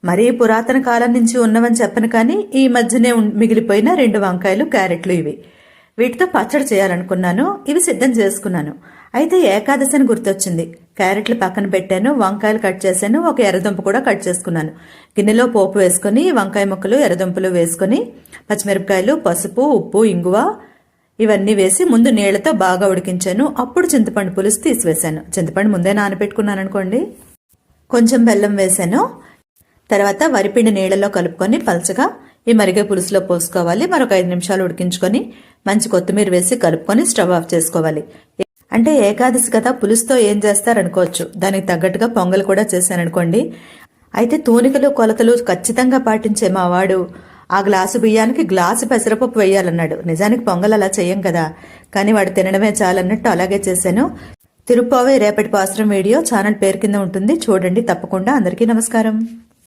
మరీ పురాతన కాలం నుంచి ఉన్నవని చెప్పను కానీ ఈ మధ్యనే మిగిలిపోయిన 2 వంకాయలు క్యారెట్లు ఇవి. వీటితో పచ్చడి చేయాలనుకున్నాను. ఇవి సిద్ధం చేసుకున్నాను. అయితే ఏకాదశి అని గుర్తొచ్చింది. క్యారెట్లు పక్కన పెట్టాను, వంకాయలు కట్ చేశాను, ఒక ఎర్రదుంప కూడా కట్ చేసుకున్నాను. గిన్నెలో పోపు వేసుకుని వంకాయ ముక్కలు ఎర్రదుంపలు వేసుకుని పచ్చిమిరపకాయలు, పసుపు, ఉప్పు, ఇంగువ ఇవన్నీ వేసి ముందు నీళ్లతో బాగా ఉడికించాను. అప్పుడు చింతపండు పులుసు తీసివేశాను. చింతపండు ముందే నానబెట్టుకున్నాను అనుకోండి. కొంచెం బెల్లం వేశాను. తర్వాత వరిపిండి నీళ్లలో కలుపుకొని పలచగా ఈ మరిగే పులుసులో పోసుకోవాలి. మరొక 5 నిమిషాలు ఉడికించుకొని మంచి కొత్తిమీర వేసి కలుపుకొని స్టవ్ ఆఫ్ చేసుకోవాలి. అంటే ఏకాదశి కదా, పులుసుతో ఏం చేస్తారనుకోవచ్చు. దానికి తగ్గట్టుగా పొంగల్ కూడా చేశాననుకోండి. అయితే తూనికలు కొలతలు ఖచ్చితంగా పాటించే మా వాడు ఆ గ్లాసు బియ్యానికి గ్లాసు పెసరపప్పు వేయాలన్నాడు. నిజానికి పొంగల్ అలా చెయ్యం కదా, కానీ వాడు తినడమే చాలన్నట్టు అలాగే చేశాను. తిరుప్పావై రేపటి పాసురం వీడియో ఛానల్ పేరు కింద ఉంటుంది, చూడండి తప్పకుండా. అందరికీ నమస్కారం.